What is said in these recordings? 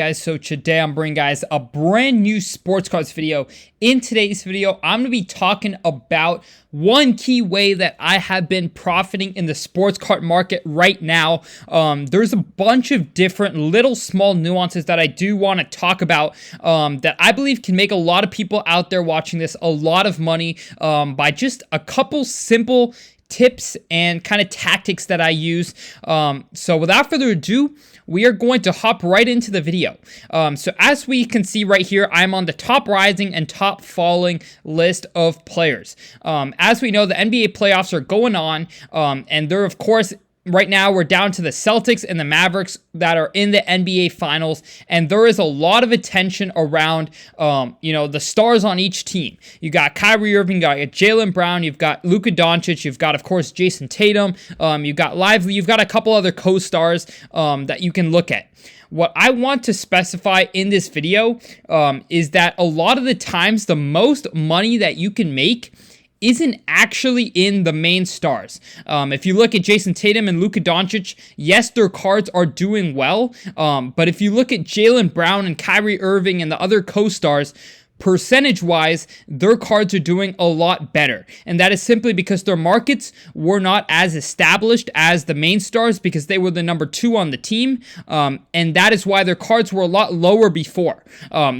Guys, so today I'm bringing guys a brand new sports cards video. In today's video, I'm going to be talking about one key way that I have been profiting in the sports card market right now. There's a bunch of different little small nuances that I do want to talk about that I believe can make a lot of people out there watching this a lot of money by just a couple simple tips and kind of tactics that I use. So without further ado, we are going to hop right into the video. So as we can see right here, I'm on the top rising and top falling list of players. As we know, the NBA playoffs are going on, and they're, of course, right now, we're down to the Celtics and the Mavericks that are in the NBA Finals, and there is a lot of attention around, the stars on each team. You got Kyrie Irving, you got Jaylen Brown, you've got Luka Doncic, you've got, of course, Jason Tatum, you've got Lively, you've got a couple other co-stars that you can look at. What I want to specify in this video is that a lot of the times, the most money that you can make isn't actually in the main stars. If you look at Jason Tatum and Luka Doncic, yes, their cards are doing well, but if you look at Jaylen Brown and Kyrie Irving and the other co-stars, percentage-wise, their cards are doing a lot better. And that is simply because their markets were not as established as the main stars because they were the number 2 on the team. And that is why their cards were a lot lower before.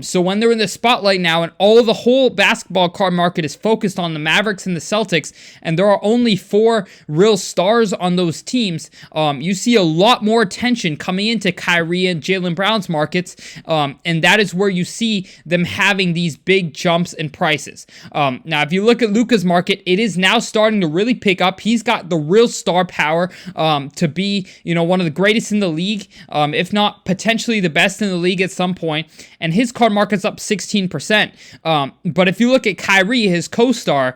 So when they're in the spotlight now and the whole basketball card market is focused on the Mavericks and the Celtics, and there are only 4 real stars on those teams, you see a lot more attention coming into Kyrie and Jaylen Brown's markets. And that is where you see them having these big jumps in prices. Now, if you look at Luka's market, it is now starting to really pick up. He's got the real star power to be, one of the greatest in the league, if not potentially the best in the league at some point. And his card market's up 16%. But if you look at Kyrie, his co-star,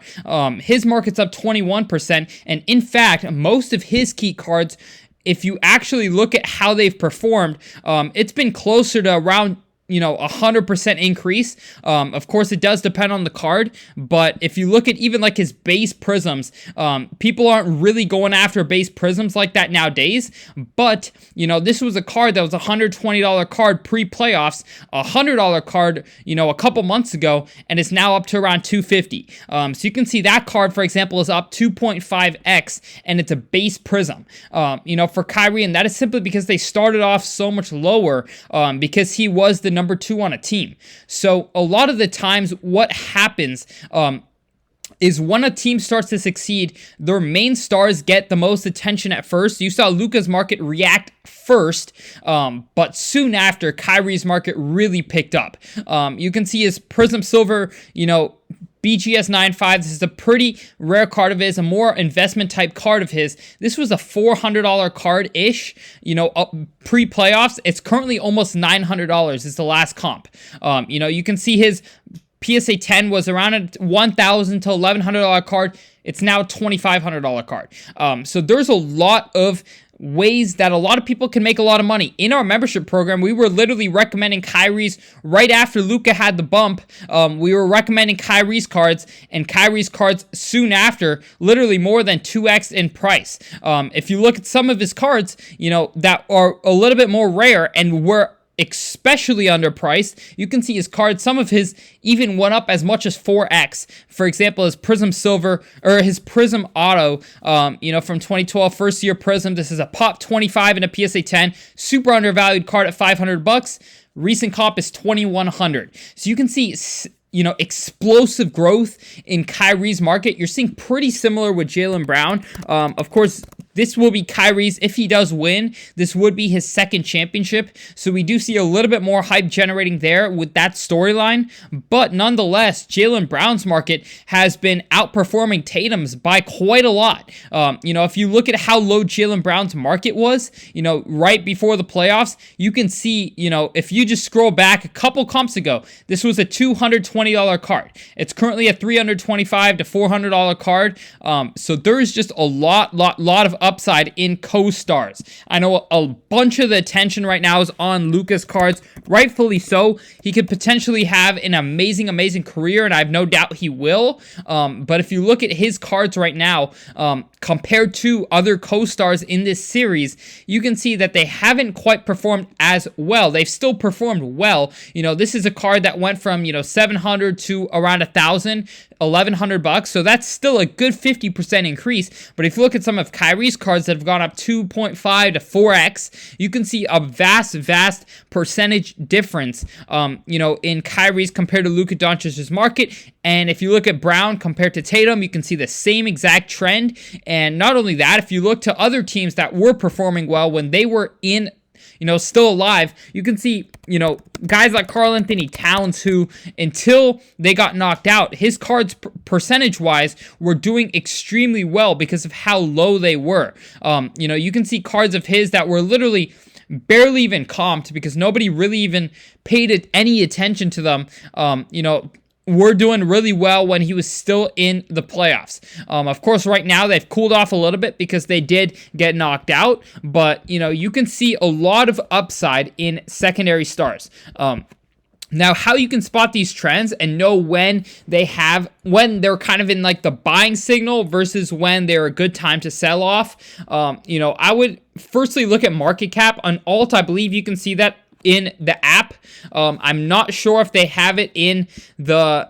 his market's up 21%. And in fact, most of his key cards, if you actually look at how they've performed, it's been closer to around 100% increase. Of course, it does depend on the card, but if you look at even like his base prisms, people aren't really going after base prisms like that nowadays, but, this was a card that was a $120 card pre-playoffs, a $100 card, a couple months ago, and it's now up to around $250. So you can see that card, for example, is up 2.5x, and it's a base prism, for Kyrie, and that is simply because they started off so much lower, because he was the number 2 on a team. So a lot of the times what happens is when a team starts to succeed, their main stars get the most attention at first. You saw Luka's market react first, but soon after, Kyrie's market really picked up. You can see his Prism Silver, BGS 9.5, this is a pretty rare card of his, a more investment type card of his. This was a $400 card-ish, pre-playoffs. It's currently almost $900 is the last comp. You can see his PSA 10 was around a $1,000 to $1,100 card. It's now a $2,500 card. So there's a lot of ways that a lot of people can make a lot of money. In our membership program, we were literally recommending Kyrie's right after Luka had the bump. We were recommending Kyrie's cards, and Kyrie's cards soon after, literally more than 2x in price. If you look at some of his cards, that are a little bit more rare and were especially underpriced, you can see his cards, some of his even went up as much as 4x. For example, his Prism Silver, or his Prism Auto, from 2012, first year Prism. This is a Pop 25 and a PSA 10, super undervalued card at $500. Recent comp is $2,100. So you can see explosive growth in Kyrie's market. You're seeing pretty similar with Jaylen Brown. Of course, this will be Kyrie's, if he does win, this would be his second championship. So we do see a little bit more hype generating there with that storyline. But nonetheless, Jaylen Brown's market has been outperforming Tatum's by quite a lot. If you look at how low Jaylen Brown's market was, right before the playoffs, you can see, if you just scroll back a couple comps ago, this was a $220 card. It's currently a $325 to $400 card. So there's just a lot of upside in co-stars. I know a bunch of the attention right now is on Luka's cards, rightfully so. He could potentially have an amazing career, and I have no doubt he will. But if you look at his cards right now, compared to other co-stars in this series, you can see that they haven't quite performed as well. They've still performed well. This is a card that went from, 700 to around 1,000, $1,100. So that's still a good 50% increase. But if you look at some of Kyrie's cards that have gone up 2.5 to 4x, you can see a vast percentage difference, in Kyrie's compared to Luka Doncic's market. And if you look at Brown compared to Tatum, you can see the same exact trend. And not only that, if you look to other teams that were performing well when they were in still alive, you can see, guys like Karl-Anthony Towns, who until they got knocked out, his cards percentage-wise were doing extremely well because of how low they were. You can see cards of his that were literally barely even comped because nobody really even paid any attention to them. Were doing really well when he was still in the playoffs. Of course, right now they've cooled off a little bit because they did get knocked out, but you can see a lot of upside in secondary stars. Now, how you can spot these trends and know when they're kind of in like the buying signal versus when they're a good time to sell off. I would firstly look at market cap on Alt. I believe you can see that in the app. I'm not sure if they have it in the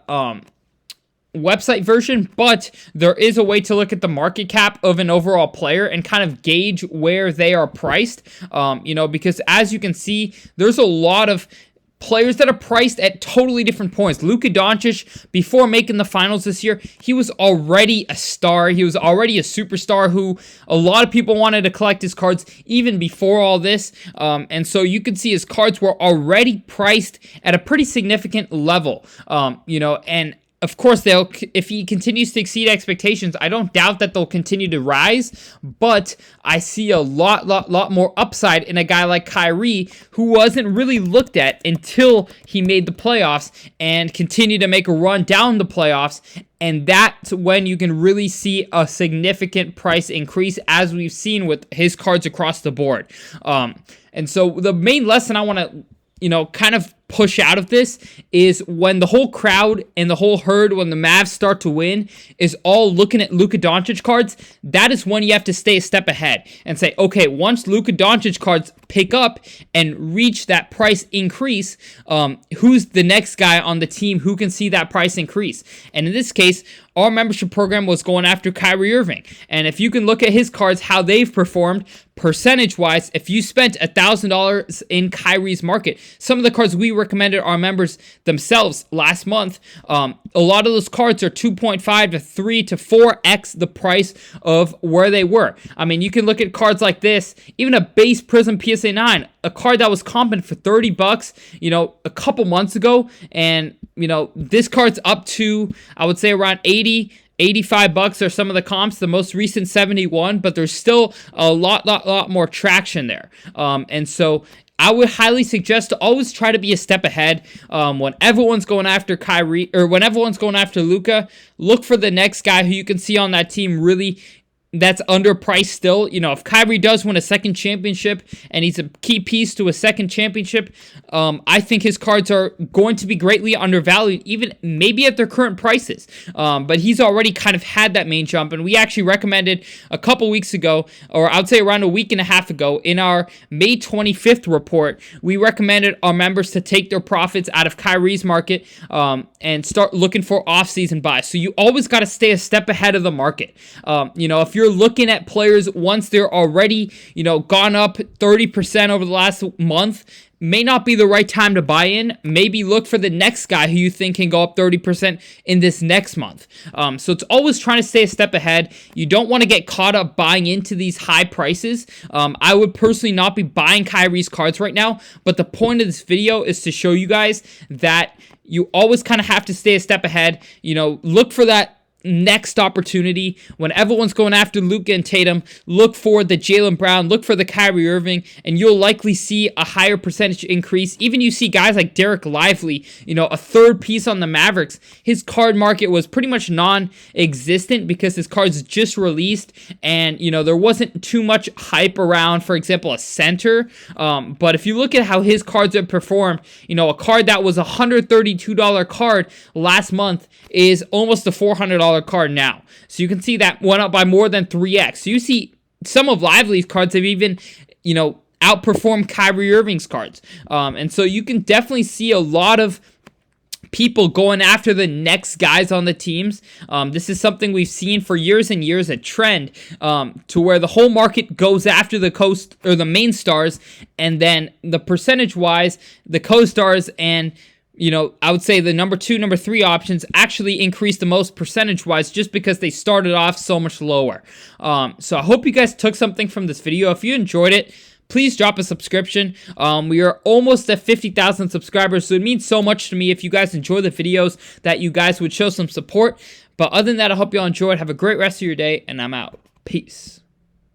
website version, but there is a way to look at the market cap of an overall player and kind of gauge where they are priced. Because as you can see, there's a lot of players that are priced at totally different points. Luka Doncic, before making the finals this year, he was already a star. He was already a superstar who a lot of people wanted to collect his cards even before all this. And so you could see his cards were already priced at a pretty significant level. And of course, if he continues to exceed expectations, I don't doubt that they'll continue to rise, but I see a lot more upside in a guy like Kyrie, who wasn't really looked at until he made the playoffs and continued to make a run down the playoffs. And that's when you can really see a significant price increase, as we've seen with his cards across the board. And so the main lesson I want to kind of push out of this is when the whole crowd and the whole herd, when the Mavs start to win, is all looking at Luka Doncic cards, that is when you have to stay a step ahead and say, okay, once Luka Doncic cards pick up and reach that price increase, who's the next guy on the team who can see that price increase? And in this case, our membership program was going after Kyrie Irving. And if you can look at his cards, how they've performed percentage-wise, if you spent $1,000 in Kyrie's market, some of the cards we recommended our members themselves last month, a lot of those cards are 2.5 to 3 to 4x the price of where they were. I mean, you can look at cards like this, even a base Prism PSA 9, a card that was comping for $30, a couple months ago, and this card's up to, I would say, around $85 are some of the comps, the most recent 71, but there's still a lot more traction there. And so I would highly suggest to always try to be a step ahead. When everyone's going after Kyrie, or when everyone's going after Luka, look for the next guy who you can see on that team really that's underpriced still. If Kyrie does win a second championship and he's a key piece to a second championship, I think his cards are going to be greatly undervalued, even maybe at their current prices. But he's already kind of had that main jump, and we actually recommended a couple weeks ago, or I would say around a week and a half ago, in our May 25th report, we recommended our members to take their profits out of Kyrie's market and start looking for off-season buys. So you always got to stay a step ahead of the market. If you're looking at players once they're already, gone up 30% over the last month, may not be the right time to buy in. Maybe look for the next guy who you think can go up 30% in this next month. So it's always trying to stay a step ahead. You don't want to get caught up buying into these high prices. I would personally not be buying Kyrie's cards right now, but the point of this video is to show you guys that you always kind of have to stay a step ahead. Look for that next opportunity. When everyone's going after Luka and Tatum, look for the Jaylen Brown, look for the Kyrie Irving, and you'll likely see a higher percentage increase. Even you see guys like Derek Lively, a third piece on the Mavericks. His card market was pretty much non-existent because his cards just released, and there wasn't too much hype around, for example, a center. But if you look at how his cards have performed, a card that was a $132 card last month is almost a $400 card now. So you can see that went up by more than 3x. So you see some of Lively's cards have even, outperformed Kyrie Irving's cards. And so you can definitely see a lot of people going after the next guys on the teams. This is something we've seen for years and years, a trend to where the whole market goes after the main stars, and then the percentage-wise, the co-stars and I would say the number 2, number 3 options actually increase the most percentage-wise just because they started off so much lower. So I hope you guys took something from this video. If you enjoyed it, please drop a subscription. We are almost at 50,000 subscribers, so it means so much to me if you guys enjoy the videos that you guys would show some support. But other than that, I hope you all enjoyed. Have a great rest of your day, and I'm out. Peace.